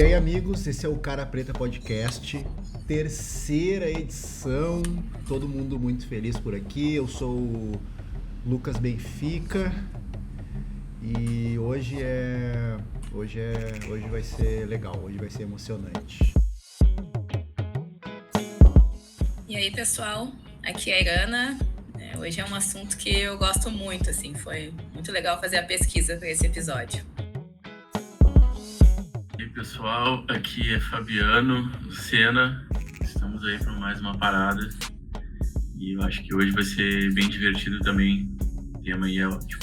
E aí, amigos, esse é o Cara Preta Podcast, terceira edição, todo mundo muito feliz por aqui. Eu sou o Lucas Benfica e hoje vai ser legal, hoje vai ser emocionante. E aí, pessoal, aqui é a Irana. Hoje é um assunto que eu gosto muito, assim, foi muito legal fazer a pesquisa para esse episódio. E aí, pessoal, aqui é Fabiano Lucena. Estamos aí para mais uma parada e eu acho que hoje vai ser bem divertido também. O tema aí é ótimo.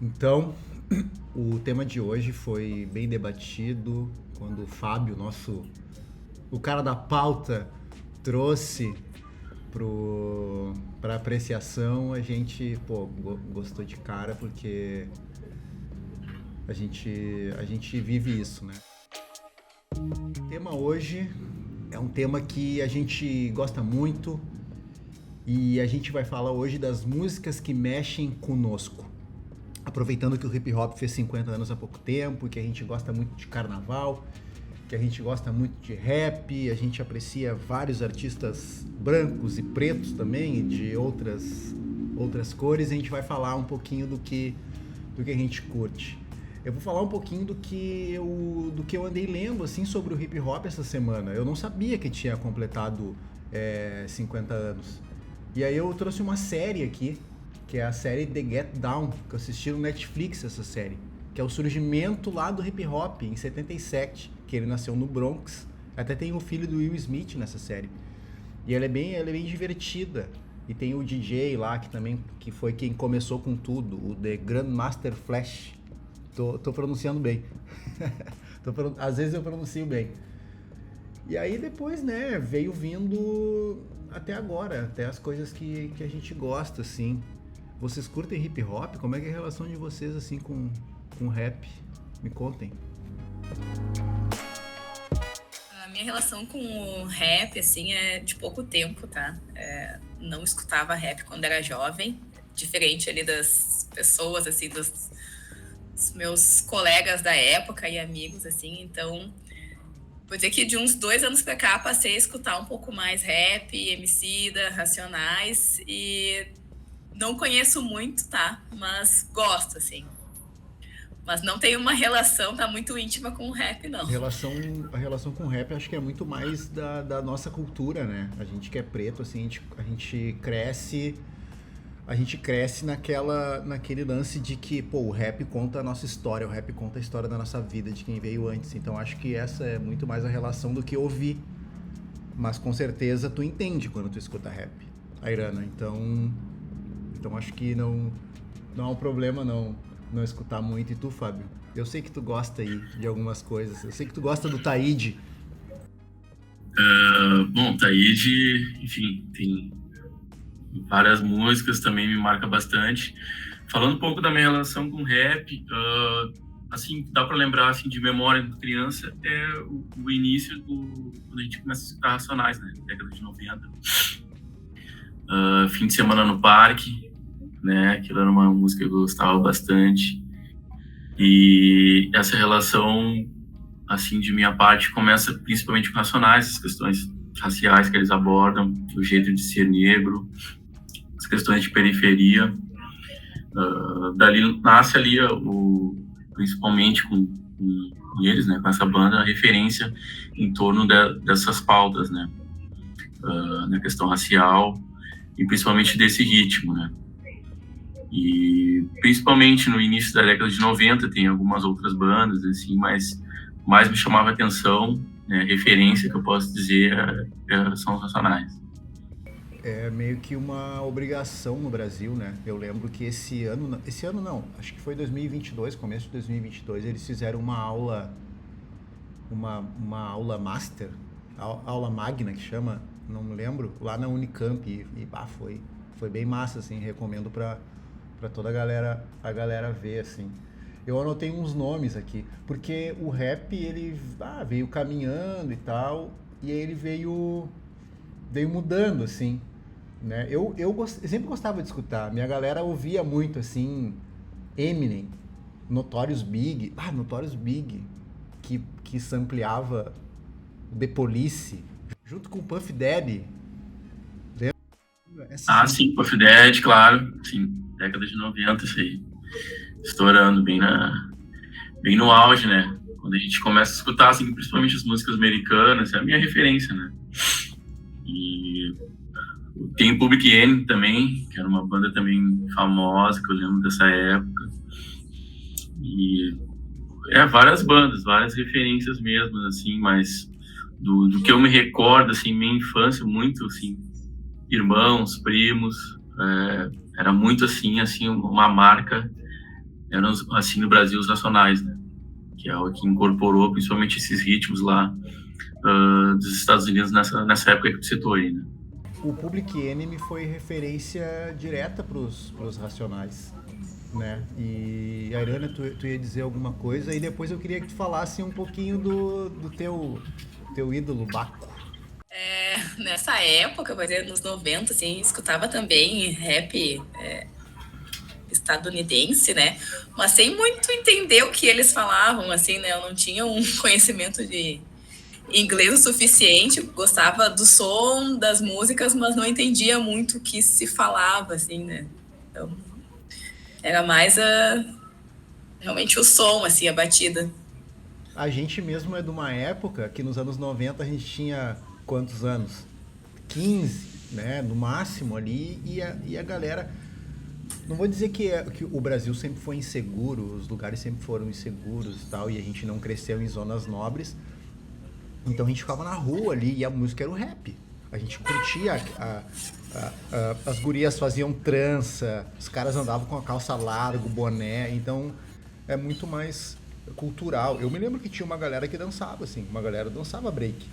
Então, o tema de hoje foi bem debatido quando o Fábio, o cara da pauta, trouxe para apreciação. A gente gostou de cara porque a gente vive isso, né? O tema hoje é um tema que a gente gosta muito e a gente vai falar hoje das músicas que mexem conosco. Aproveitando que o hip hop fez 50 anos há pouco tempo, que a gente gosta muito de carnaval, que a gente gosta muito de rap, a gente aprecia vários artistas brancos e pretos também, de outras cores, e a gente vai falar um pouquinho do que a gente curte. Eu vou falar um pouquinho do que eu andei lendo assim, sobre o hip hop essa semana. Eu não sabia que tinha completado 50 anos. E aí eu trouxe uma série aqui, que é a série The Get Down, que eu assisti no Netflix, essa série, que é o surgimento lá do hip hop em 77, que ele nasceu no Bronx. Até tem o filho do Will Smith nessa série. E ela é bem divertida. E tem o DJ lá, que foi quem começou com tudo, o The Grandmaster Flash. Tô pronunciando bem. Às vezes eu pronuncio bem. E aí depois, né, veio vindo até agora, até as coisas que a gente gosta, assim. Vocês curtem hip hop? Como é que é a relação de vocês, assim, com rap? Me contem. A minha relação com o rap, assim, é de pouco tempo, tá? Não escutava rap quando era jovem, diferente ali das pessoas, assim, dos meus colegas da época e amigos, assim. Então, vou dizer que de uns 2 anos pra cá, passei a escutar um pouco mais rap, Emicida, Racionais, e não conheço muito, tá? Mas gosto, assim. Mas não tem uma relação, tá, muito íntima com o rap, não. A relação com o rap acho que é muito mais da nossa cultura, né? A gente que é preto, assim, a gente cresce naquele lance de que, o rap conta a nossa história, o rap conta a história da nossa vida, de quem veio antes. Então acho que essa é muito mais a relação do que ouvir. Mas com certeza tu entende quando tu escuta rap, Airana. Então acho que não é um problema não escutar muito. E tu, Fábio? Eu sei que tu gosta aí de algumas coisas. Eu sei que tu gosta do Taíde. Bom, Taíde, enfim, tem várias músicas, também me marca bastante. Falando um pouco da minha relação com rap, assim, dá para lembrar, assim, de memória de criança, é o início quando a gente começa a escutar Racionais, né? Década de 90. Fim de semana no parque, né? Aquilo era uma música que eu gostava bastante. E essa relação, assim, de minha parte, começa principalmente com Racionais, as questões raciais que eles abordam, o jeito de ser negro, as questões de periferia. Dali nasce ali, principalmente com eles, né, com essa banda, a referência em torno dessas pautas, né, na questão racial e principalmente desse ritmo, né. E principalmente no início da década de 90 tem algumas outras bandas, assim, mas mais me chamava a atenção, né, referência que eu posso dizer são os Racionais. É meio que uma obrigação no Brasil, né? Eu lembro que esse ano não, acho que foi 2022, começo de 2022, eles fizeram uma aula master, aula magna que chama, não me lembro, lá na Unicamp e foi bem massa, assim, recomendo pra toda a galera ver, assim. Eu anotei uns nomes aqui, porque o rap, ele veio caminhando e tal, e aí ele veio mudando, assim, né? Eu sempre gostava de escutar, minha galera ouvia muito, assim, Eminem, Notorious Big. Ah, Notorious Big, que sampleava The Police, junto com o Puff Daddy. Sim, Puff Daddy, claro. Sim, década de 90, isso aí. Estourando bem no auge, né? Quando a gente começa a escutar, assim, principalmente as músicas americanas, é a minha referência, né? E tem Public Enemy também, que era uma banda também famosa, que eu lembro dessa época. E várias bandas, várias referências mesmo, assim, mas do que eu me recordo, assim, minha infância, muito, assim, irmãos, primos, era muito, assim, uma marca, eram, assim, no Brasil, os nacionais, né? Que é o que incorporou, principalmente, esses ritmos lá dos Estados Unidos nessa época que tu citou aí, né? O Public Enemy foi referência direta pros Racionais, né? E, Airana, tu ia dizer alguma coisa, e depois eu queria que tu falasse um pouquinho do teu ídolo, Baco. Nessa época, por exemplo, nos 90, assim, escutava também rap estadunidense, né? Mas sem muito entender o que eles falavam, assim, né? Eu não tinha um conhecimento de inglês o suficiente, gostava do som das músicas, mas não entendia muito o que se falava, assim, né? Então, era mais realmente o som, assim, a batida. A gente mesmo é de uma época que nos anos 90 a gente tinha quantos anos? 15, né? No máximo ali, e a galera... Não vou dizer que o Brasil sempre foi inseguro, os lugares sempre foram inseguros e tal, e a gente não cresceu em zonas nobres. Então a gente ficava na rua ali e a música era o rap. A gente curtia, as gurias faziam trança, os caras andavam com a calça larga, o boné, então é muito mais cultural. Eu me lembro que tinha uma galera que dançava, assim, uma galera dançava break.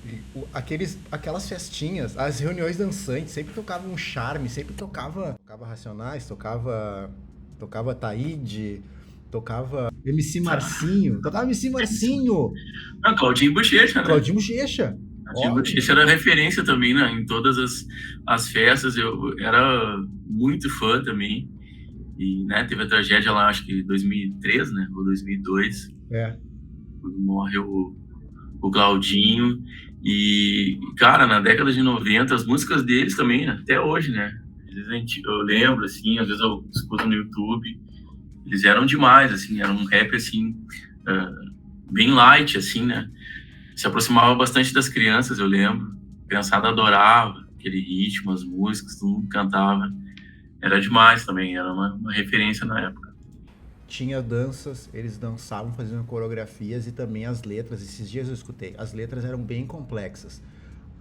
E aquelas festinhas, as reuniões dançantes, sempre tocava um charme, sempre tocava Racionais, tocava Taíde, tocava MC Marcinho. Claudinho Bochecha, né? Claudinho Bochecha. Claudinho Bochecha era referência também, né? Em todas as festas. Eu era muito fã também. E, né, teve a tragédia lá, acho que 2003, né? Ou 2002. Quando morreu o Claudinho. E, cara, na década de 90, as músicas deles também, até hoje, né? Às vezes eu lembro, assim, às vezes eu escuto no YouTube. Eles eram demais, assim, era um rap, assim, bem light, assim, né? Se aproximava bastante das crianças, eu lembro. A criançada adorava aquele ritmo, as músicas, todo mundo cantava. Era demais também, era uma referência na época. Tinha danças, eles dançavam fazendo coreografias e também as letras. Esses dias eu escutei, as letras eram bem complexas.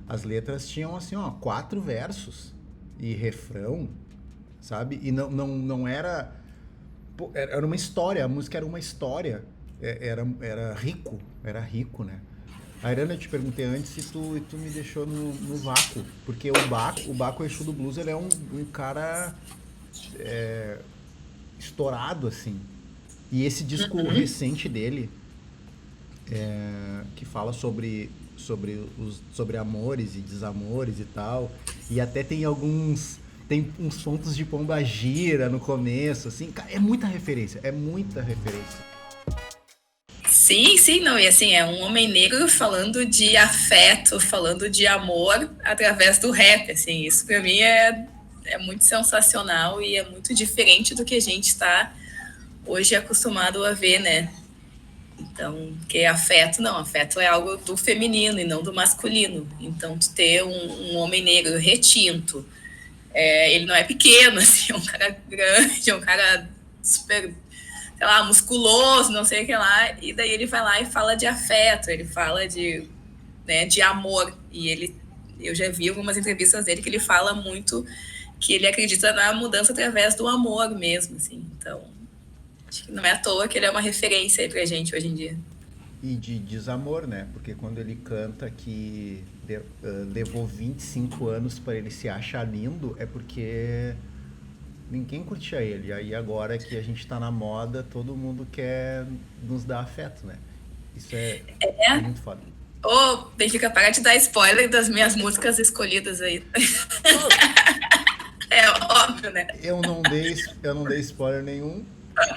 As letras tinham, assim, 4 versos e refrão, sabe? E não era... Pô, era uma história, a música era uma história. Era rico, né? A Airana, eu te perguntei antes e tu me deixou no vácuo, porque o Baco Exu do Blues, ele é um cara estourado, assim. E esse disco recente dele, que fala sobre amores e desamores e tal, e até tem uns pontos de Pombagira no começo, assim, cara, é muita referência. Sim, não, e assim, é um homem negro falando de afeto, falando de amor através do rap, assim, isso pra mim é muito sensacional e é muito diferente do que a gente está hoje acostumado a ver, né? Então, que afeto é algo do feminino e não do masculino. Então, tu ter um homem negro retinto, ele não é pequeno, assim, é um cara grande, é um cara super, sei lá, musculoso, não sei o que lá, e daí ele vai lá e fala de afeto, ele fala de amor, e eu já vi algumas entrevistas dele que ele fala muito que ele acredita na mudança através do amor mesmo, assim, então acho que não é à toa que ele é uma referência aí pra gente hoje em dia. E de desamor, né? Porque quando ele canta que levou 25 anos para ele se achar lindo, é porque ninguém curtia ele. Aí agora que a gente tá na moda, todo mundo quer nos dar afeto, né? Isso é muito foda. Benfica, para de dar spoiler das minhas músicas escolhidas aí. É óbvio, né? Eu não dei spoiler nenhum,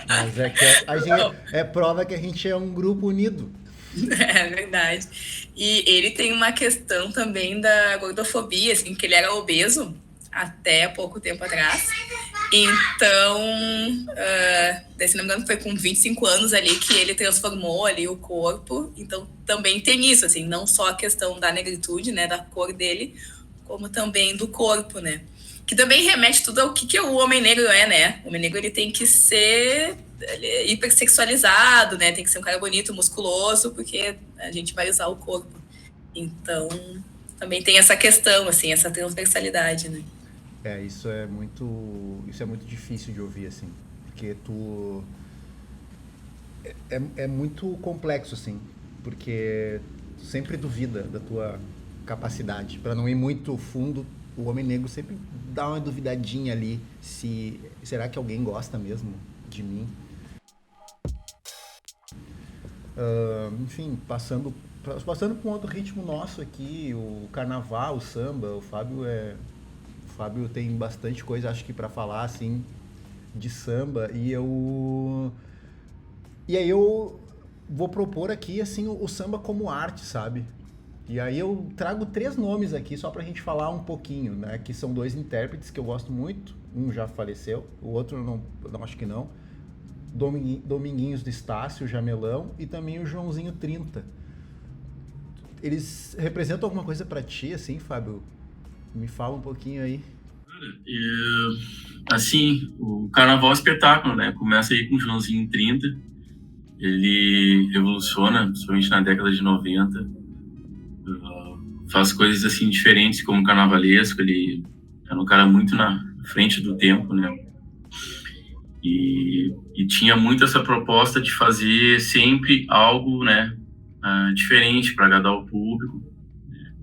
Mas é que a gente, é prova que a gente é um grupo unido. É verdade. E ele tem uma questão também da gordofobia, assim, que ele era obeso até pouco tempo atrás. Então, daí, se não me engano, foi com 25 anos ali que ele transformou ali o corpo. Então, também tem isso, assim, não só a questão da negritude, né, da cor dele, como também do corpo, né? Que também remete tudo ao que o homem negro é, né? O homem negro, ele tem que ser hipersexualizado, né? Tem que ser um cara bonito, musculoso, porque a gente vai usar o corpo. Então, também tem essa questão, assim, essa transversalidade, né? Isso é muito difícil de ouvir, assim, porque é muito complexo, assim, porque tu sempre duvida da tua capacidade. Para não ir muito fundo, o homem negro sempre dá uma duvidadinha ali, se será que alguém gosta mesmo de mim? Enfim, passando para um outro ritmo nosso aqui, o carnaval, o samba, o Fábio tem bastante coisa, acho que para falar assim de samba e aí eu vou propor aqui assim o samba como arte, sabe? E aí eu trago três nomes aqui só pra gente falar um pouquinho, né? Que são dois intérpretes que eu gosto muito. Um já faleceu, o outro não acho que não. Dominguinhos do Estácio, o Jamelão e também o Joãozinho 30. Eles representam alguma coisa pra ti, assim, Fábio? Me fala um pouquinho aí. Assim, o carnaval é espetáculo, né? Começa aí com o Joãozinho 30. Ele revoluciona, principalmente na década de 90. Faz coisas assim diferentes como carnavalesco. Ele era um cara muito na frente do tempo, né? E tinha muito essa proposta de fazer sempre algo, né, diferente para agradar o público, né?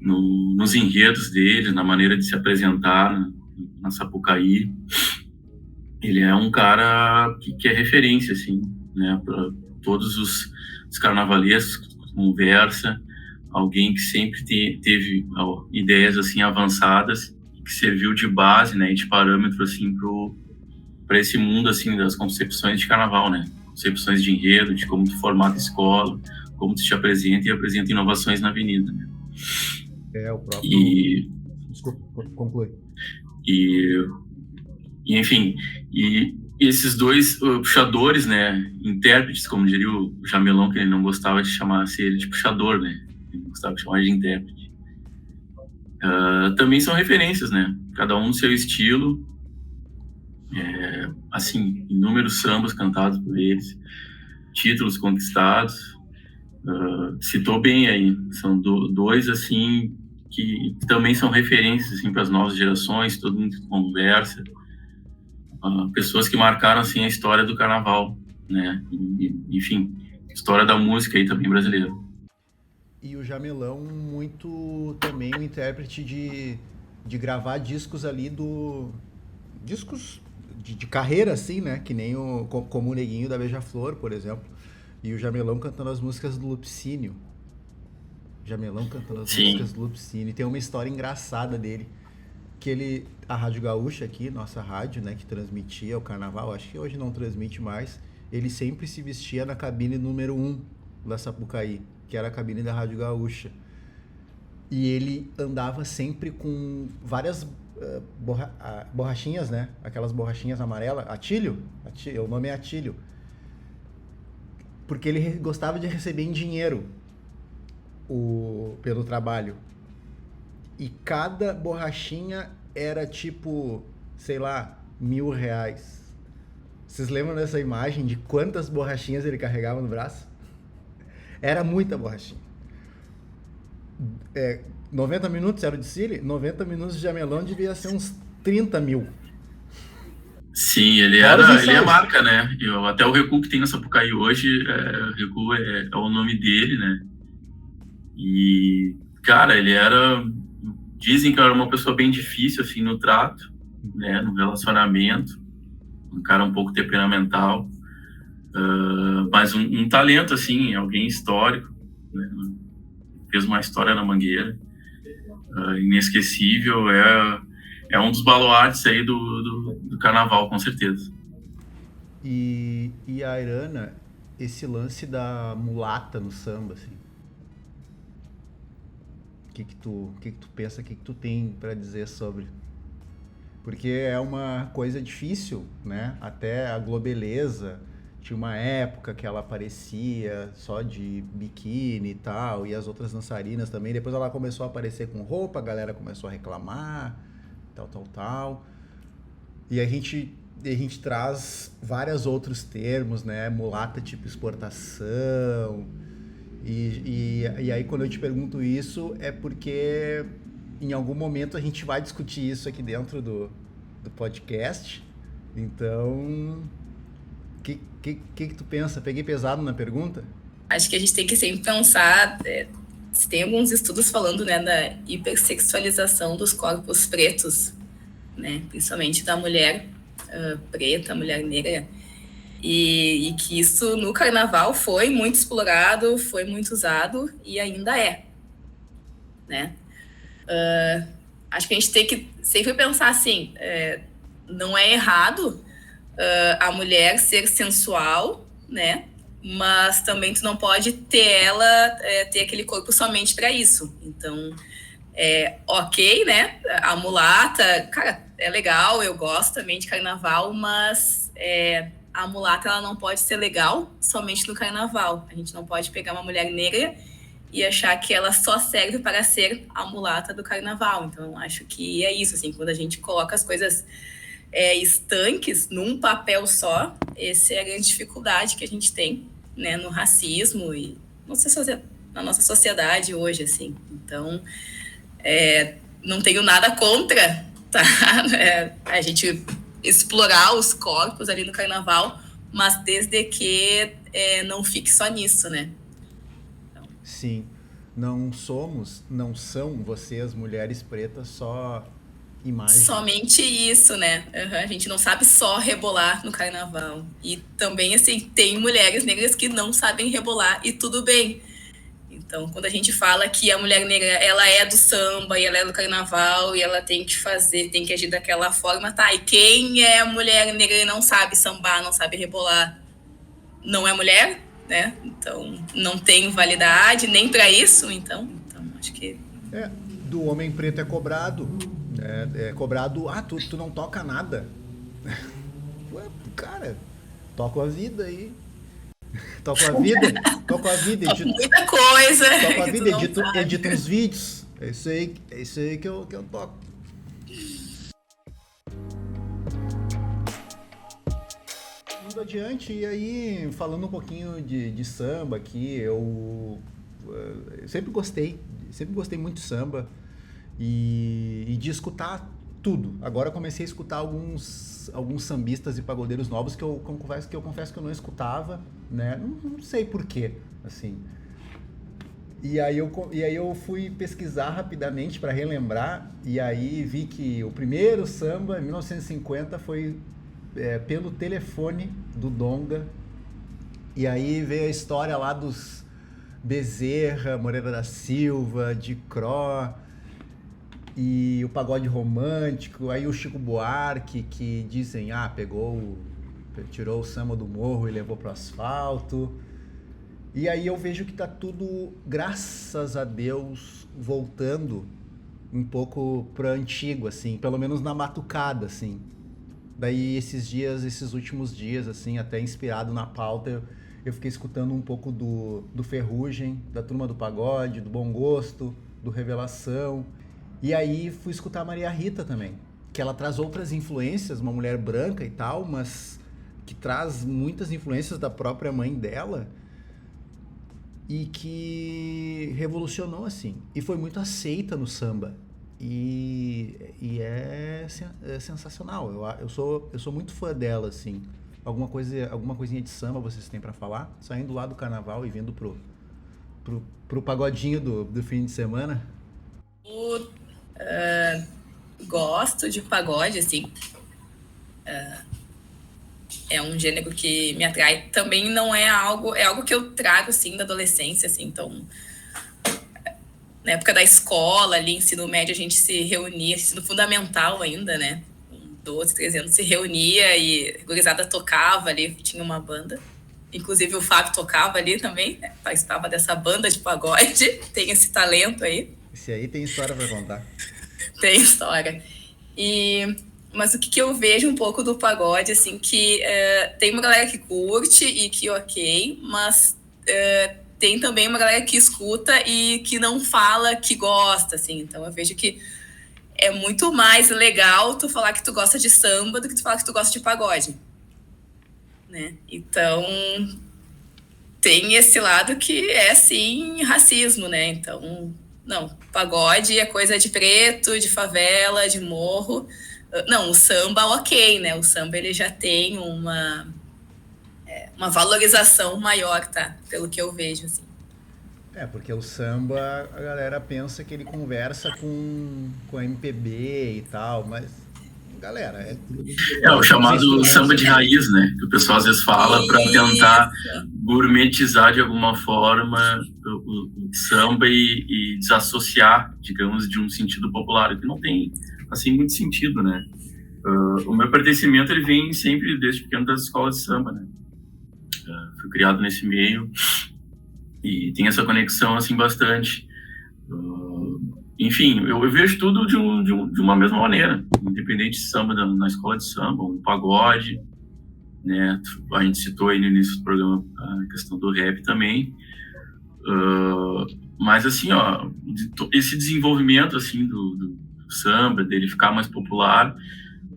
Nos enredos dele, na maneira de se apresentar na Sapucaí. Ele é um cara que é referência, assim, né, para todos os carnavalescos, conversa, alguém que sempre teve ideias assim avançadas, que serviu de base, né, e de parâmetro assim para esse mundo assim das concepções de carnaval, né? Concepções de enredo, de como tu formata escola, como tu te apresenta e apresenta inovações na avenida, né? O próprio. Desculpa, conclui. E enfim, e esses dois puxadores, né, intérpretes, como diria o Jamelão, que ele não gostava de chamar ele de puxador, né? Ele gostava de chamar de intérprete. Também são referências, né? Cada um no seu estilo. Assim, inúmeros sambas cantados por eles, títulos conquistados. Citou bem aí, são dois assim que também são referências assim para as novas gerações, todo mundo que conversa, pessoas que marcaram assim a história do carnaval, né? Enfim, história da música aí também brasileira. E o Jamelão muito também um intérprete de gravar discos ali discos de carreira, assim, né? Que nem como o Neguinho da Beija-Flor, por exemplo. E o Jamelão cantando as músicas do Lupicínio. Jamelão cantando as músicas do Lupicínio. Tem uma história engraçada dele. Que a Rádio Gaúcha aqui, nossa rádio, né? Que transmitia o carnaval, acho que hoje não transmite mais. Ele sempre se vestia na cabine número 1 da Sapucaí, que era a cabine da Rádio Gaúcha. E ele andava sempre com várias borrachinhas, né? Aquelas borrachinhas amarelas. Atílio? O nome é Atílio. Porque ele gostava de receber em dinheiro pelo trabalho. E cada borrachinha era tipo, sei lá, R$1.000. Vocês lembram dessa imagem de quantas borrachinhas ele carregava no braço? Era muita borrachinha. 90 minutos era o desfile? 90 minutos de Jamelão devia ser uns 30 mil. Sim, ele é marca, né? Até o Recu que tem na Sapucaí hoje, o Recu é o nome dele, né? E, cara, dizem que era uma pessoa bem difícil, assim, no trato, né? No relacionamento, um cara um pouco temperamental, mas um talento, assim, alguém histórico, né? Fez uma história na Mangueira, inesquecível, é um dos baluartes aí do carnaval, com certeza. E a Airana, esse lance da mulata no samba, assim. O que que tu pensa, o que tu tem pra dizer sobre? Porque é uma coisa difícil, né? Até a Globeleza tinha uma época que ela aparecia só de biquíni e tal, e as outras dançarinas também. Depois ela começou a aparecer com roupa, a galera começou a reclamar, tal. E a gente traz vários outros termos, né? Mulata tipo exportação. E aí quando eu te pergunto isso é porque em algum momento a gente vai discutir isso aqui dentro do podcast. Então, o que tu pensa? Peguei pesado na pergunta? Acho que a gente tem que sempre pensar, se tem alguns estudos falando, né, da hipersexualização dos corpos pretos, né, principalmente da mulher preta, mulher negra, e que isso no carnaval foi muito explorado, foi muito usado e ainda é, né? Acho que a gente tem que sempre pensar assim, não é errado a mulher ser sensual, né? Mas também tu não pode ter aquele corpo somente para isso. Então, ok, né? A mulata, cara, é legal, eu gosto também de carnaval, mas a mulata ela não pode ser legal somente no carnaval. A gente não pode pegar uma mulher negra e achar que ela só serve para ser a mulata do carnaval. Então, acho que é isso, assim, quando a gente coloca as coisas estanques num papel só, essa é a grande dificuldade que a gente tem, né, no racismo e na nossa sociedade hoje, assim. Então, não tenho nada contra, tá? A gente explorar os corpos ali no carnaval, mas desde que não fique só nisso, né? Então, Sim. Não são vocês, mulheres pretas, só imagem. somente isso, né? A gente não sabe só rebolar no carnaval. E também, assim, tem mulheres negras que não sabem rebolar e tudo bem. Então, quando a gente fala que a mulher negra, ela é do samba e ela é do carnaval e ela tem que agir daquela forma, tá? E quem é mulher negra e não sabe sambar, não sabe rebolar, não é mulher, né? Então, não tem validade nem para isso, então acho que... Do homem preto é cobrado. É cobrado, tu não toca nada. Ué, cara, toco a vida aí. Toco a vida, edito, muita coisa. toco a vida, edito uns vídeos. É isso aí que eu toco. Indo adiante, e aí, falando um pouquinho de samba aqui, eu sempre gostei muito de samba e de escutar tudo. Agora eu comecei a escutar alguns sambistas e pagodeiros novos que eu confesso que eu não escutava, né? Não sei porquê, assim. E aí eu fui pesquisar rapidamente para relembrar, e aí vi que o primeiro samba, em 1950, foi pelo telefone do Donga. E aí veio a história lá dos Bezerra, Moreira da Silva, de Cro, e o pagode romântico, aí o Chico Buarque, que dizem, tirou o samba do morro e levou pro asfalto. E aí eu vejo que tá tudo, graças a Deus, voltando um pouco pra antigo, assim, pelo menos na batucada, assim. Daí esses últimos dias, assim, até inspirado na pauta, eu fiquei escutando um pouco do Ferrugem, da Turma do Pagode, do Bom Gosto, do Revelação. E aí fui escutar a Maria Rita também, que ela traz outras influências, uma mulher branca e tal, mas que traz muitas influências da própria mãe dela e que revolucionou, assim. E foi muito aceita no samba. E é sensacional. Eu sou muito fã dela, assim. Alguma coisinha de samba vocês têm pra falar? Saindo lá do carnaval e vindo pro pagodinho do fim de semana? Gosto de pagode, assim. É um gênero que me atrai. Também não é algo que eu trago, assim, da adolescência, assim. Então, na época da escola, ali, ensino médio, a gente se reunia, ensino fundamental ainda, né? Com 12, 13 anos, se reunia e a gurizada tocava ali, tinha uma banda. Inclusive o Fábio tocava ali também, né? Participava dessa banda de pagode, tem esse talento aí. Esse aí tem história para contar. Tem história. Mas o que eu vejo um pouco do pagode, assim, que tem uma galera que curte e que ok, mas tem também uma galera que escuta e que não fala que gosta, assim. Então eu vejo que é muito mais legal tu falar que tu gosta de samba do que tu falar que tu gosta de pagode, né? Então tem esse lado que é, sim, racismo, né? Então, não, pagode é coisa de preto, de favela, de morro. Não, o samba, ok, né? O samba, ele já tem uma valorização maior, tá? Pelo que eu vejo, assim. Porque o samba, a galera pensa que ele conversa com MPB e tal, mas, galera, é o chamado samba de raiz, né? Que o pessoal às vezes fala para tentar gourmetizar de alguma forma o samba e desassociar, digamos, de um sentido popular, que não tem, assim, muito sentido, né? O meu pertencimento, ele vem sempre, desde pequeno, das escolas de samba, né? Fui criado nesse meio e tem essa conexão, assim, bastante. Enfim, eu vejo tudo de uma mesma maneira, independente de samba, na escola de samba, um pagode, né? A gente citou aí no início do programa a questão do rap também. Mas, assim, ó, esse desenvolvimento, assim, do samba, dele ficar mais popular,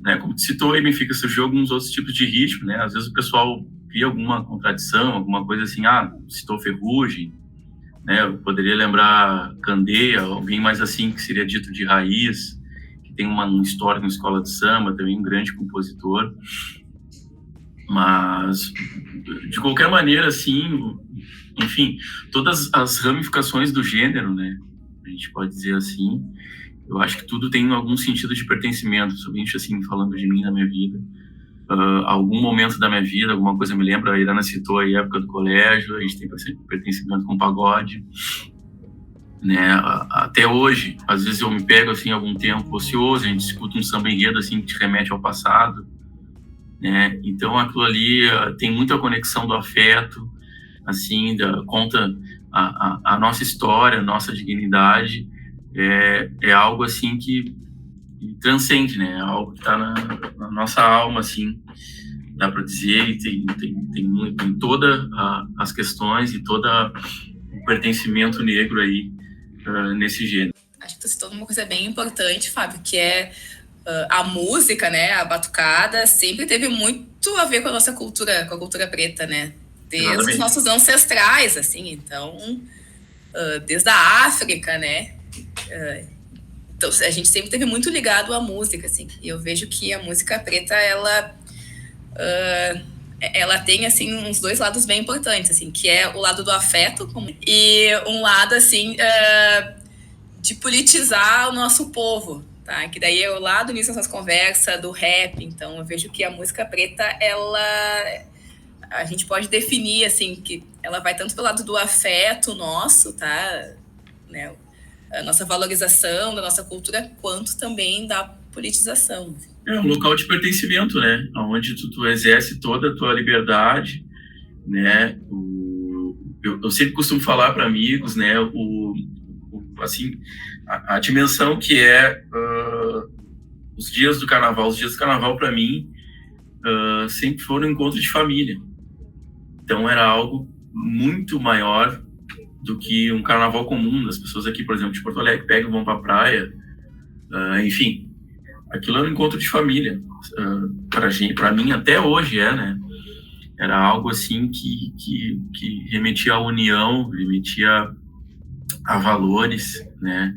né? Como tu citou aí, Benfica, surgiu alguns outros tipos de ritmo, né? Às vezes o pessoal via alguma contradição, alguma coisa assim, citou Ferrugem, né? Eu poderia lembrar Candeia, alguém mais assim que seria dito de raiz, que tem uma história na escola de samba, também um grande compositor. Mas, de qualquer maneira, assim, enfim, todas as ramificações do gênero, né? A gente pode dizer assim, eu acho que tudo tem algum sentido de pertencimento, somente assim, falando de mim na minha vida. Algum momento da minha vida, alguma coisa me lembra, a Irana citou aí a época do colégio, a gente tem pertencimento com pagode, né? Até hoje, às vezes eu me pego, assim, algum tempo ocioso, a gente escuta um samba enredo, assim, que te remete ao passado, né? Então aquilo ali tem muita conexão do afeto, assim, conta a nossa história, a nossa dignidade, é algo, assim, que transcende, né? É algo que está na nossa alma, assim, dá para dizer, e tem todas as questões e todo o pertencimento negro aí nesse gênero. Acho que tu citou uma coisa bem importante, Fábio, que é a música, né? A batucada sempre teve muito a ver com a nossa cultura, com a cultura preta, né? Desde os nossos ancestrais, assim, então, desde a África, né? Então, a gente sempre teve muito ligado à música, assim. E eu vejo que a música preta, ela tem, assim, uns dois lados bem importantes, assim, que é o lado do afeto e um lado, assim, de politizar o nosso povo, tá? Que daí é o lado nisso dessas conversas do rap. Então, eu vejo que a música preta, a gente pode definir, assim, que ela vai tanto pelo lado do afeto nosso, tá? Né? A nossa valorização da nossa cultura, quanto também da politização. É um local de pertencimento, né? Onde tu exerce toda a tua liberdade, né? Eu sempre costumo falar para amigos, né? Assim, a dimensão que é os dias do carnaval. Os dias do carnaval, para mim, sempre foram um encontro de família. Então, era algo muito maior do que um carnaval comum. As pessoas aqui, por exemplo, de Porto Alegre, pegam e vão para a praia. Enfim, aquilo era um encontro de família. Para mim, até hoje né? Era algo assim que remetia à união, remetia a valores, né?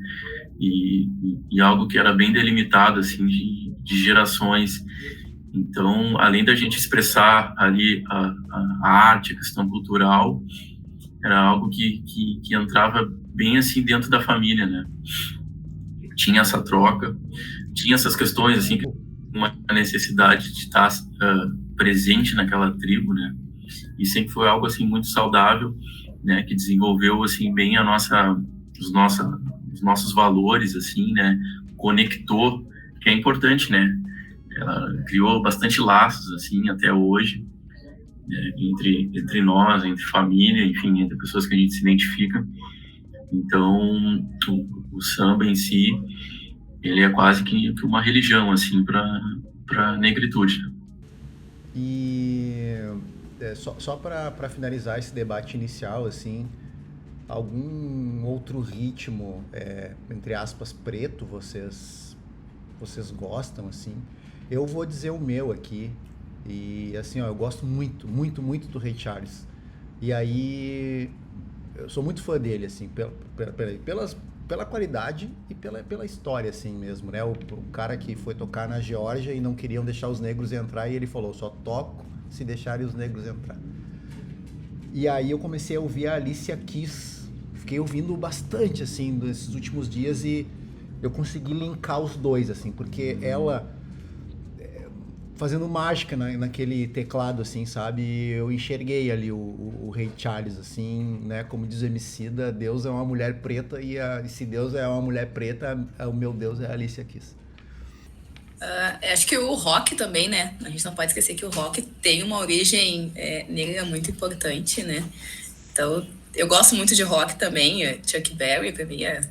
E algo que era bem delimitado, assim, de gerações. Então, além da gente expressar ali a arte, a questão cultural, era algo que entrava bem assim dentro da família, né? Tinha essa troca, tinha essas questões, assim, uma necessidade de estar presente naquela tribo, né? E sempre foi algo, assim, muito saudável, né? Que desenvolveu, assim, bem os nossos valores, assim, né? Conectou, que é importante, né? ela criou bastante laços, assim, até hoje, entre nós, entre família, enfim, entre pessoas que a gente se identifica. Então, o samba em si, ele é quase que uma religião, assim, para negritude. E só para finalizar esse debate inicial, assim, algum outro ritmo, entre aspas, preto, vocês gostam, assim? Eu vou dizer o meu aqui, e assim, ó, eu gosto muito, muito, muito do Ray Charles. E aí, eu sou muito fã dele, assim, pela qualidade e pela história, assim mesmo, né? O cara que foi tocar na Geórgia e não queriam deixar os negros entrar, e ele falou, só toco se deixarem os negros entrar. E aí eu comecei a ouvir a Alicia Keys, fiquei ouvindo bastante, assim, nesses últimos dias, e eu consegui linkar os dois, assim, porque ela fazendo mágica naquele teclado, assim, sabe? E eu enxerguei ali o Ray Charles, assim, né? Como diz o Emicida, Deus é uma mulher preta, e se Deus é uma mulher preta, o meu Deus é a Alicia Keys. Acho que o rock também, né? A gente não pode esquecer que o rock tem uma origem negra muito importante, né? Então, eu gosto muito de rock também. Chuck Berry, pra mim, é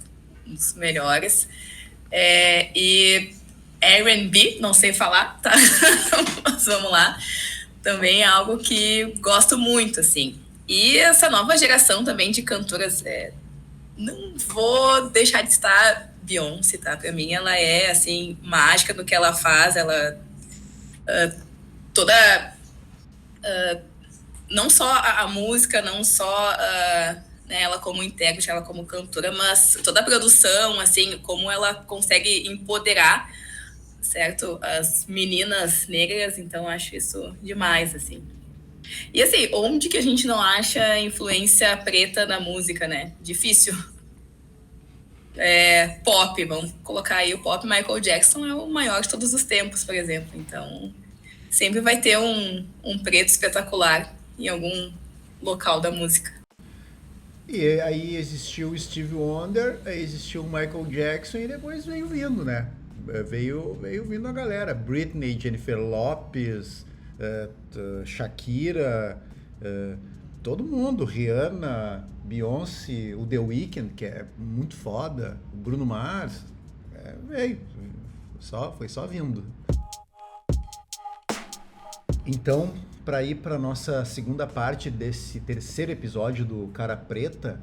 um dos melhores. E R&B, não sei falar, tá? Mas vamos lá. Também é algo que gosto muito, assim. E essa nova geração também de cantoras, não vou deixar de citar Beyoncé, tá? Pra mim, ela é, assim, mágica no que ela faz. Ela toda... não só a música, não só né, ela como intérprete, ela como cantora, mas toda a produção, assim, como ela consegue empoderar, certo, as meninas negras. Então acho isso demais, assim. E assim, onde que a gente não acha influência preta na música, né? Difícil. Pop, vamos colocar aí o pop. Michael Jackson é o maior de todos os tempos, por exemplo. Então sempre vai ter um preto espetacular em algum local da música. E aí existiu o Stevie Wonder, aí existiu o Michael Jackson, e depois veio vindo, né? Veio vindo a galera. Britney, Jennifer Lopez, Shakira, todo mundo. Rihanna, Beyoncé, o The Weeknd, que é muito foda, o Bruno Mars. Veio. Foi só vindo. Então, para ir para nossa segunda parte desse terceiro episódio do Cara Preta,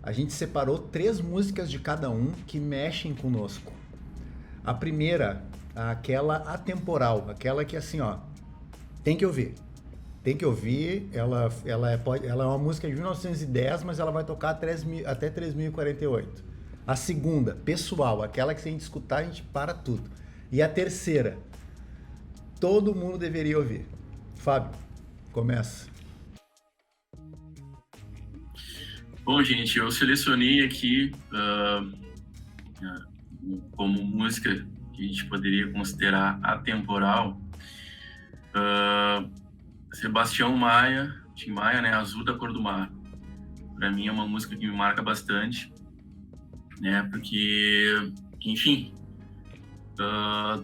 a gente separou 3 músicas de cada um que mexem conosco. A primeira, aquela atemporal, aquela que assim, ó, tem que ouvir. Tem que ouvir, ela é uma música de 1910, mas ela vai tocar até 3048. A segunda, pessoal, aquela que se a gente escutar, a gente para tudo. E a terceira, todo mundo deveria ouvir. Fábio, começa. Bom, gente, eu selecionei aqui como música que a gente poderia considerar atemporal, Sebastião Maia, Tim Maia, né, Azul da Cor do Mar. Para mim é uma música que me marca bastante, né, porque, enfim,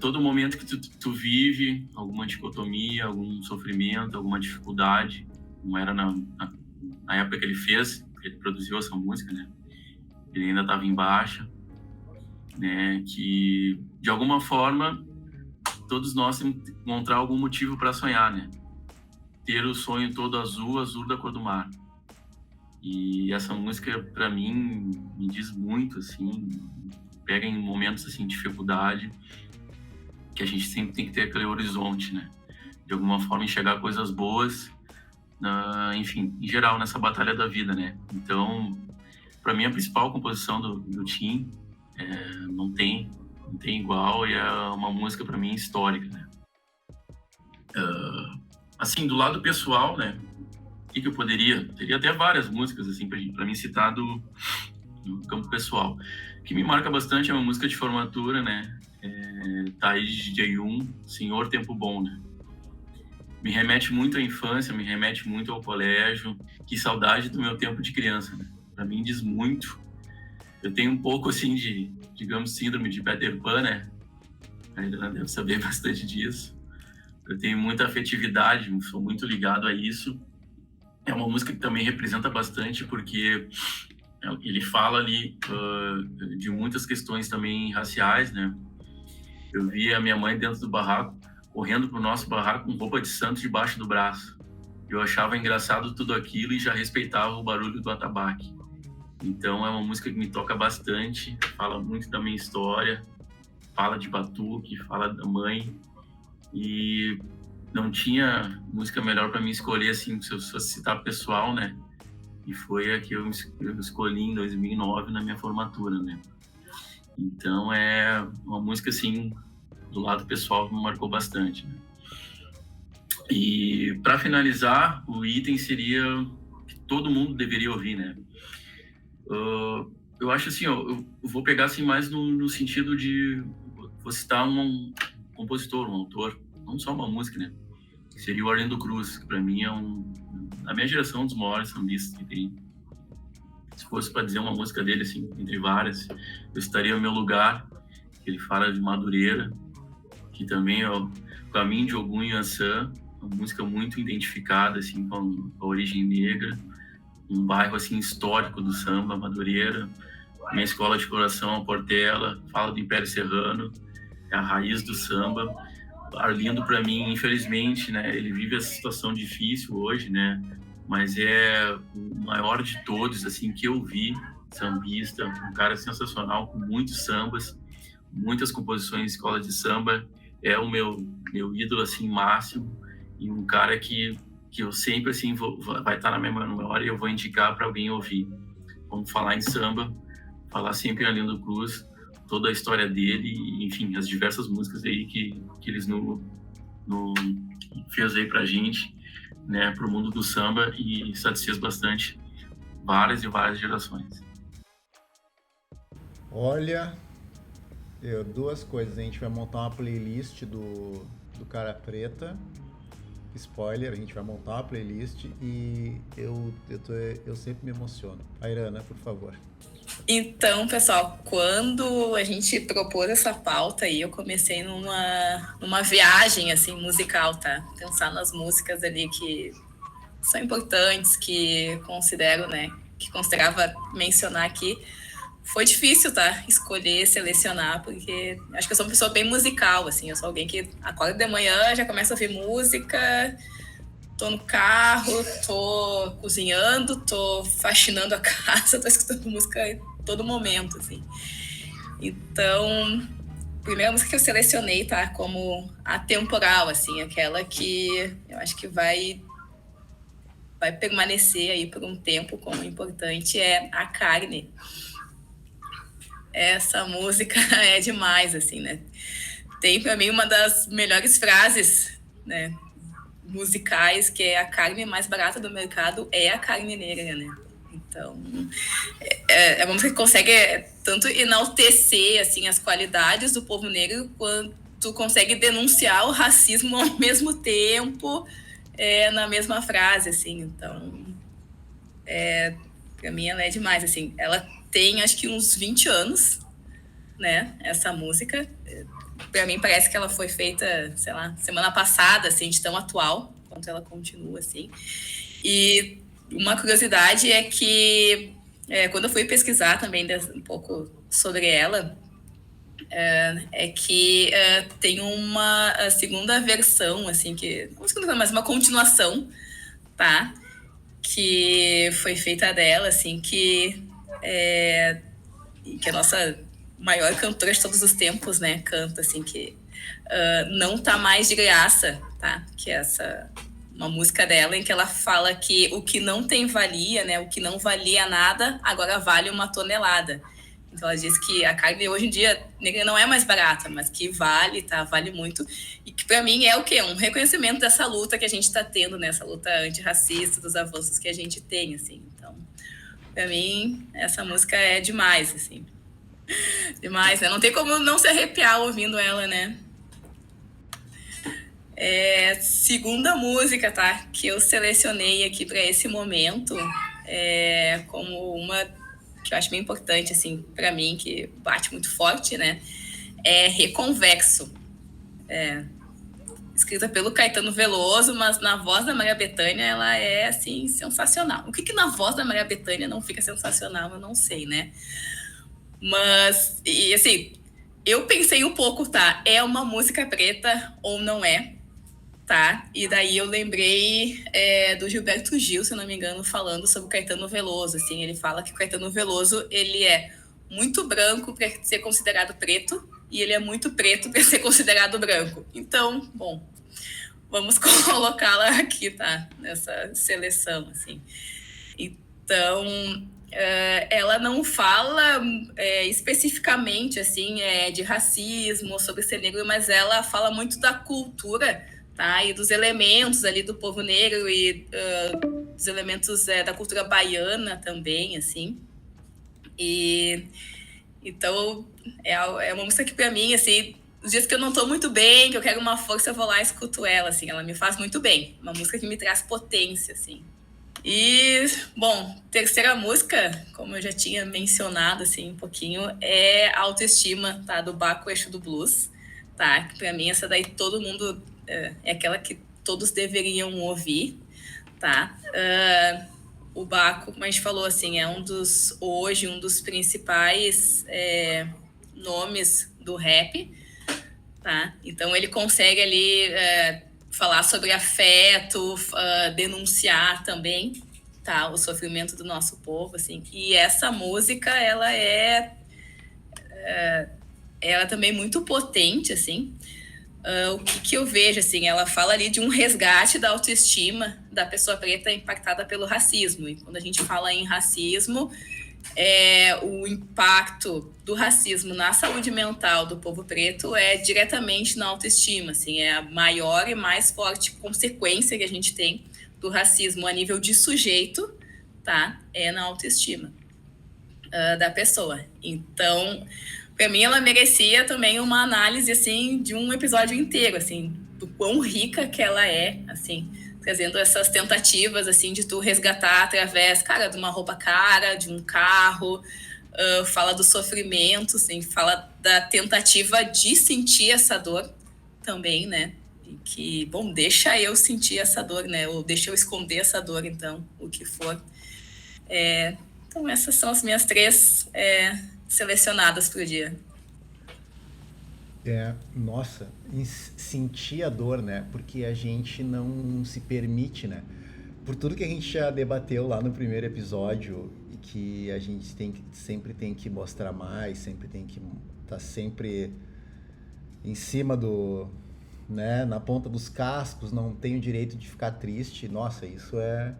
todo momento que tu vive alguma dicotomia, algum sofrimento, alguma dificuldade, como era na época que ele produziu essa música, né, ele ainda estava em baixa, né, que de alguma forma todos nós temos que encontrar algum motivo para sonhar, né, ter o sonho todo azul, azul da cor do mar. E essa música para mim me diz muito, assim, pega em momentos assim de dificuldade, que a gente sempre tem que ter aquele horizonte, né, de alguma forma enxergar coisas boas, enfim, em geral nessa batalha da vida, né. Então, para mim a principal composição do Tim não tem igual, e é uma música para mim histórica, né. Assim, do lado pessoal, né, o que eu teria até várias músicas assim para mim citar no campo pessoal. O que me marca bastante é uma música de formatura, né, Thaís de Jayun, Senhor Tempo Bom, né. Me remete muito à infância, me remete muito ao colégio, que saudade do meu tempo de criança, né. Para mim diz muito. Eu tenho um pouco assim de, digamos, síndrome de Peter Pan, né? a Irana deve saber bastante disso. Eu tenho muita afetividade, sou muito ligado a isso. É uma música que também representa bastante, porque ele fala ali de muitas questões também raciais, né? Eu vi a minha mãe dentro do barraco, correndo pro nosso barraco com roupa de santo debaixo do braço. Eu achava engraçado tudo aquilo e já respeitava o barulho do atabaque. Então é uma música que me toca bastante, fala muito da minha história, fala de batuque, fala da mãe, e não tinha música melhor para mim escolher, assim, se eu fosse citar pessoal, né? E foi a que eu escolhi em 2009 na minha formatura, né? Então é uma música, assim, do lado pessoal que me marcou bastante, né? E para finalizar, o item seria que todo mundo deveria ouvir, né? Eu acho assim, eu vou pegar assim mais no sentido de vou citar um compositor, um autor, não só uma música, né? Que seria o Arlindo Cruz, que para mim é na minha geração, um dos maiores sambistas que tem. Se fosse para dizer uma música dele, assim, entre várias, eu estaria no Meu Lugar, que ele fala de Madureira, que também é o Caminho de Ogum e Ançã, uma música muito identificada, assim, com a origem negra, um bairro, assim, histórico do samba, Madureira. Minha escola de coração, a Portela, fala do Império Serrano, é a raiz do samba. Arlindo, para mim, infelizmente, né, ele vive essa situação difícil hoje, né, mas é o maior de todos, assim, que eu vi, sambista, um cara sensacional, com muitos sambas, muitas composições de escola de samba, é o meu ídolo, assim, máximo, e um cara que eu sempre, assim, vai estar na minha memória e eu vou indicar para alguém ouvir. Vamos falar em samba, falar sempre em Arlindo Cruz, toda a história dele, e, enfim, as diversas músicas aí que eles fez aí pra gente, né, pro mundo do samba, e satisfez bastante várias e várias gerações. Olha, duas coisas. A gente vai montar uma playlist do Cara Preta. Spoiler, a gente vai montar uma playlist e eu sempre me emociono. Airana, por favor. Então, pessoal, quando a gente propôs essa pauta aí, eu comecei numa viagem, assim, musical, tá? Pensar nas músicas ali que são importantes, que considero, né, que considerava mencionar aqui. Foi difícil, tá? Escolher, selecionar, porque acho que eu sou uma pessoa bem musical, assim. Eu sou alguém que acorda de manhã, já começa a ouvir música, tô no carro, tô cozinhando, tô faxinando a casa, tô escutando música em todo momento, assim. Então, a primeira música que eu selecionei, tá? Como atemporal, assim, aquela que eu acho que vai permanecer aí por um tempo como importante, é A Carne. Essa música é demais, assim, né? Tem para mim uma das melhores frases, né, musicais, que é: a carne mais barata do mercado é a carne negra, né? Então, é uma música que consegue tanto enaltecer, assim, as qualidades do povo negro, quanto consegue denunciar o racismo ao mesmo tempo, na mesma frase, assim. Então, para mim ela é demais, assim. Ela tem, acho que uns 20 anos, né, essa música. Para mim parece que ela foi feita, sei lá, semana passada, assim, de tão atual quanto ela continua, assim. E uma curiosidade é que quando eu fui pesquisar também um pouco sobre ela, é que tem uma segunda versão, assim, que não segunda, mas uma continuação, tá? Que foi feita dela, assim, que a nossa maior cantora de todos os tempos, né, canta, assim, que não tá mais de graça, tá? Que é uma música dela em que ela fala que o que não tem valia, né, o que não valia nada, agora vale 1 tonelada. Então ela diz que a carne hoje em dia negra não é mais barata, mas que vale, tá? Vale muito. E que para mim é o quê? Um reconhecimento dessa luta que a gente tá tendo, né? Essa luta antirracista, dos avanços que a gente tem, assim. Então, para mim, essa música é demais, assim. Demais, né? Não tem como não se arrepiar ouvindo ela, né? Segunda música, tá? Que eu selecionei aqui para esse momento, como uma que eu acho bem importante, assim, para mim, que bate muito forte, né? É Reconvexo, escrita pelo Caetano Veloso, mas na voz da Maria Bethânia ela é, assim, sensacional. O que na voz da Maria Bethânia não fica sensacional, eu não sei, né? Mas, e assim, eu pensei um pouco, tá? É uma música preta ou não é? Tá? E daí eu lembrei do Gilberto Gil, se eu não me engano, falando sobre o Caetano Veloso, assim, ele fala que o Caetano Veloso, ele é muito branco para ser considerado preto e ele é muito preto para ser considerado branco. Então, bom, vamos colocá-la aqui, tá? Nessa seleção, assim. Então, ela não fala especificamente, assim, de racismo, sobre ser negro, mas ela fala muito da cultura, tá? E dos elementos ali do povo negro e dos elementos da cultura baiana também, assim. E então é uma música que para mim, assim, os dias que eu não tô muito bem, que eu quero uma força, eu vou lá e escuto ela, assim, ela me faz muito bem. Uma música que me traz potência, assim. E, bom, terceira música, como eu já tinha mencionado, assim, um pouquinho, é Autoestima, tá? Do Baco Exu do Blues, tá? Que pra mim essa daí todo mundo, é aquela que todos deveriam ouvir, tá? O Baco, como a gente falou, assim, é hoje um dos principais nomes do rap, tá? Então ele consegue ali falar sobre afeto, denunciar também, tá? O sofrimento do nosso povo, assim. E essa música, ela é também muito potente, assim. O que eu vejo, assim, ela fala ali de um resgate da autoestima da pessoa preta impactada pelo racismo. E quando a gente fala em racismo, o impacto do racismo na saúde mental do povo preto é diretamente na autoestima, assim, é a maior e mais forte consequência que a gente tem do racismo a nível de sujeito, tá? É na autoestima da pessoa. Então, para mim, ela merecia também uma análise, assim, de um episódio inteiro, assim, do quão rica que ela é, assim, trazendo essas tentativas, assim, de tu resgatar através, cara, de uma roupa cara, de um carro, fala do sofrimento, assim, fala da tentativa de sentir essa dor também, né? E que, bom, deixa eu sentir essa dor, né? Ou deixa eu esconder essa dor, então, o que for. Então, essas são as minhas 3 selecionadas pro dia. Nossa, sentir a dor, né? Porque a gente não se permite, né? Por tudo que a gente já debateu lá no primeiro episódio, e que a gente sempre tem que mostrar mais, sempre tem que estar sempre em cima né? Na ponta dos cascos, não tem o direito de ficar triste. Nossa, isso é...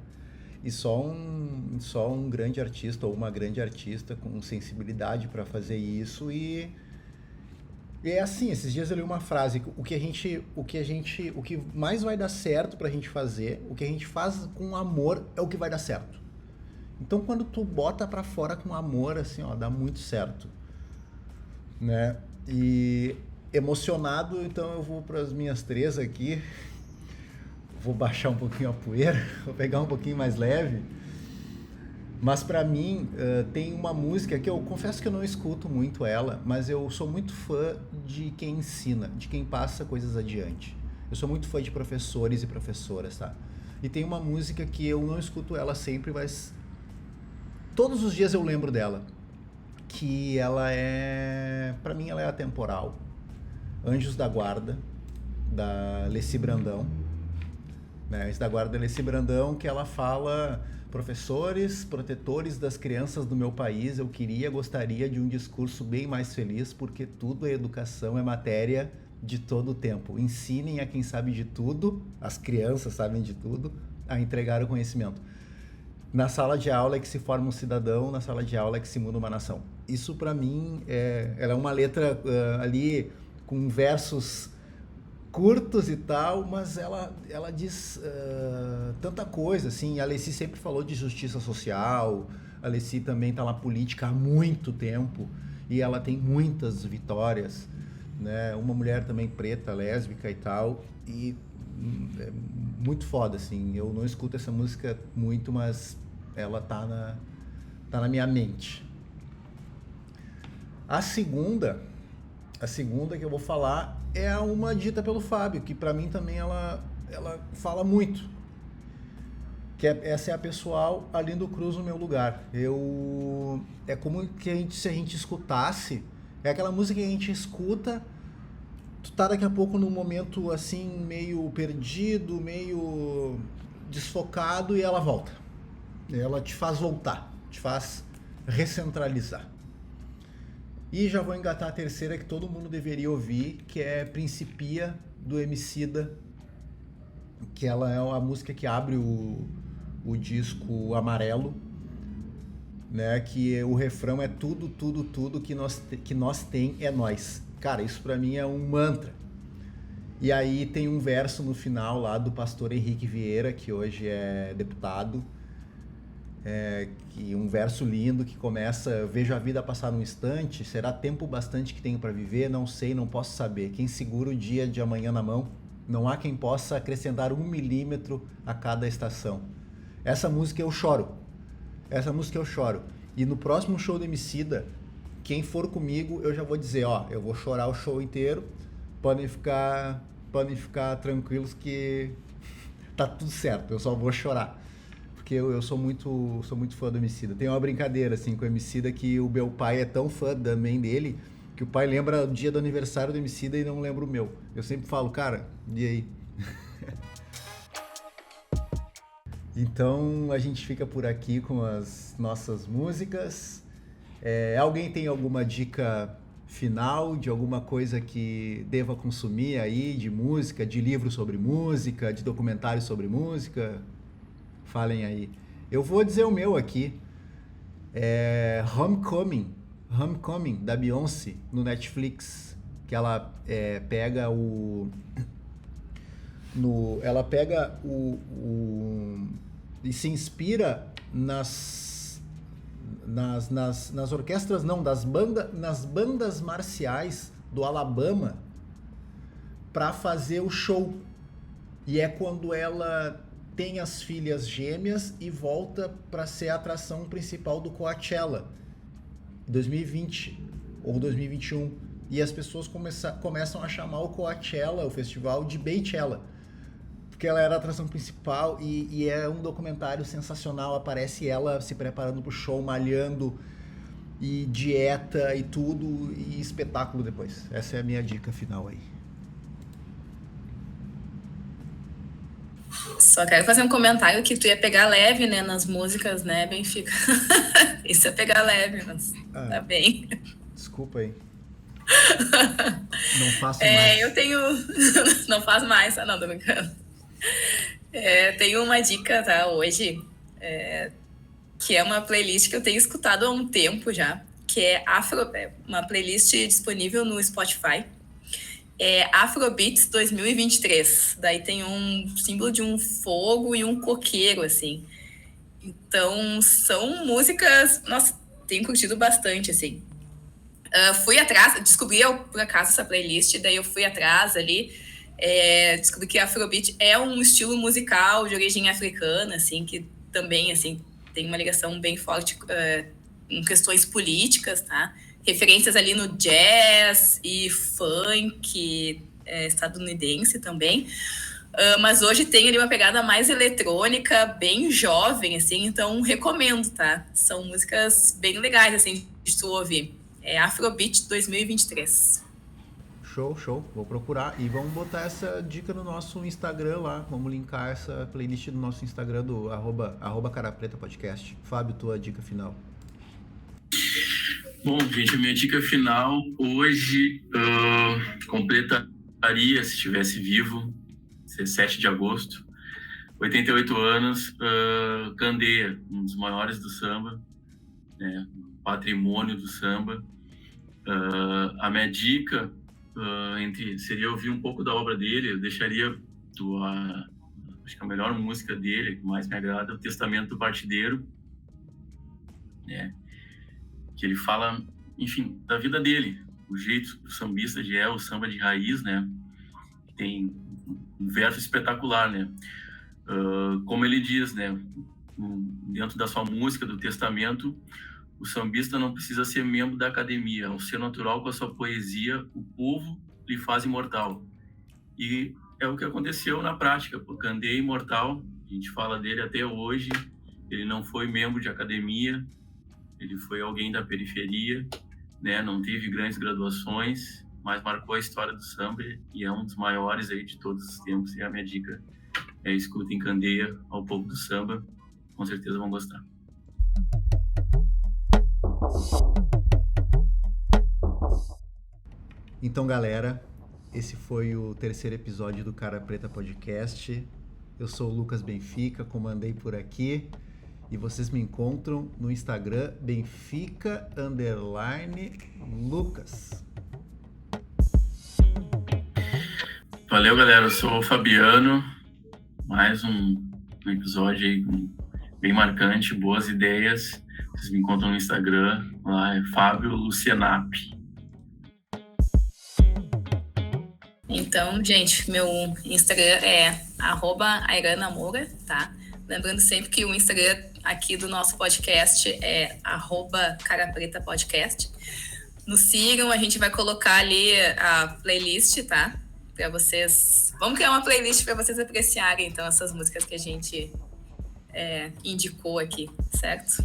E só um grande artista ou uma grande artista com sensibilidade para fazer isso. E é assim, esses dias eu li uma frase: o que mais vai dar certo pra gente fazer, o que a gente faz com amor é o que vai dar certo. Então quando tu bota pra fora com amor, assim, ó, dá muito certo, né? E emocionado, então eu vou pras minhas 3 aqui. Vou baixar um pouquinho a poeira, vou pegar um pouquinho mais leve. Mas pra mim, tem uma música que eu confesso que eu não escuto muito ela, mas eu sou muito fã de quem ensina, de quem passa coisas adiante. Eu sou muito fã de professores e professoras, tá? E tem uma música que eu não escuto ela sempre, mas todos os dias eu lembro dela. Que ela pra mim ela é atemporal. Anjos da Guarda, da Leci Brandão. Anjos da Guarda da Leci Brandão, que ela fala: professores, protetores das crianças do meu país, gostaria de um discurso bem mais feliz, porque tudo é educação, é matéria de todo o tempo. Ensinem a quem sabe de tudo, as crianças sabem de tudo, a entregar o conhecimento. Na sala de aula é que se forma um cidadão, na sala de aula é que se muda uma nação. Isso pra mim, ela é uma letra ali com versos curtos e tal, mas ela diz tanta coisa, assim. A Leci sempre falou de justiça social, a Leci também tá na política há muito tempo, e ela tem muitas vitórias, né? Uma mulher também preta, lésbica e tal, e é muito foda, assim. Eu não escuto essa música muito, mas ela tá na minha mente. A segunda que eu vou falar é uma dita pelo Fábio, que para mim também ela fala muito. Essa é a pessoal, Arlindo Cruz no meu lugar. É como que se a gente escutasse, é aquela música que a gente escuta, tu tá daqui a pouco num momento assim, meio perdido, meio desfocado, e ela volta. Ela te faz voltar, te faz recentralizar. E já vou engatar a terceira que todo mundo deveria ouvir, que é Principia, do Emicida, que ela é a música que abre o disco Amarelo, né? Que o refrão é tudo que nós tem é nós. Cara, isso pra mim é um mantra. E aí tem um verso no final lá do pastor Henrique Vieira, que hoje é deputado, que um verso lindo que começa: vejo a vida passar num instante, será tempo bastante que tenho para viver, não sei, não posso saber, quem segura o dia de amanhã na mão, não há quem possa acrescentar 1 milímetro a cada estação. Essa música eu choro, e no próximo show do Emicida, quem for comigo, eu já vou dizer, eu vou chorar o show inteiro, podem ficar tranquilos que tá tudo certo, eu só vou chorar. Porque eu sou muito fã do Emicida. Tem uma brincadeira assim com o Emicida, que o meu pai é tão fã também dele, que o pai lembra o dia do aniversário do Emicida e não lembra o meu. Eu sempre falo, cara, e aí? Então a gente fica por aqui com as nossas músicas. Alguém tem alguma dica final de alguma coisa que deva consumir aí, de música, de livro sobre música, de documentário sobre música? Falem aí. Eu vou dizer o meu aqui. Homecoming, da Beyoncé, no Netflix. Que ela pega e se inspira nas orquestras, não, nas bandas marciais do Alabama para fazer o show. E é quando ela tem as filhas gêmeas e volta para ser a atração principal do Coachella 2020 ou 2021. E as pessoas começam a chamar o Coachella, o festival, de Beychella, porque ela era a atração principal. E é um documentário sensacional. Aparece ela se preparando pro show, malhando, e dieta e tudo, e espetáculo depois. Essa é a minha dica final aí. Só quero fazer um comentário que tu ia pegar leve, né, nas músicas, né, Benfica? Isso é pegar leve, mas tá bem. Desculpa aí. Não faço mais. Eu tenho... Não faz mais, não, tô brincando. Tenho uma dica, tá, hoje, que é uma playlist que eu tenho escutado há um tempo já, que é uma playlist disponível no Spotify. Afrobeats 2023. Daí tem um símbolo de um fogo e um coqueiro, assim. Então, são músicas... Nossa, tenho curtido bastante, assim. Fui atrás, descobri por acaso essa playlist, daí eu fui atrás ali, descobri que Afrobeat é um estilo musical de origem africana, assim, que também, assim, tem uma ligação bem forte em questões políticas, tá? Referências ali no jazz e funk estadunidense também. Mas hoje tem ali uma pegada mais eletrônica, bem jovem, assim, então recomendo, tá? São músicas bem legais, assim, de tu ouvir. Afrobeat 2023. Show. Vou procurar. E vamos botar essa dica no nosso Instagram lá. Vamos linkar essa playlist no nosso Instagram do @, Carapreta Podcast. Fábio, tua dica final. Bom, gente, a minha dica final hoje completaria, se estivesse vivo, 7 de agosto, 88 anos, Candeia, um dos maiores do samba, patrimônio do samba. A minha dica seria ouvir um pouco da obra dele. Eu deixaria acho que a melhor música dele, que mais me agrada, é o Testamento do Partideiro, que ele fala, enfim, da vida dele, o jeito do sambista o samba de raiz, né? Tem um verso espetacular, né? Como ele diz, né? Dentro da sua música, do Testamento, o sambista não precisa ser membro da academia. Ao ser natural com a sua poesia, o povo lhe faz imortal. E é o que aconteceu na prática. O Candê é imortal, a gente fala dele até hoje. Ele não foi membro de academia, ele foi alguém da periferia, né? Não teve grandes graduações, mas marcou a história do samba e é um dos maiores aí de todos os tempos. E a minha dica é: escutem Candeia, ao povo do samba, com certeza vão gostar. Então, galera, esse foi o terceiro episódio do Cara Preta Podcast. Eu sou o Lucas Benfica, comandei por aqui. E vocês me encontram no Instagram, Benfica_Lucas. Valeu, galera. Eu sou o Fabiano. Mais um episódio aí bem marcante, boas ideias. Vocês me encontram no Instagram, lá é Fábio Lucianap. Então, gente, meu Instagram é @AiranaMoura, tá? Lembrando sempre que o Instagram aqui do nosso podcast é @CaraPretaPodcast. Nos sigam, a gente vai colocar ali a playlist, tá? Para vocês. Vamos criar uma playlist para vocês apreciarem, então, essas músicas que a gente indicou aqui, certo?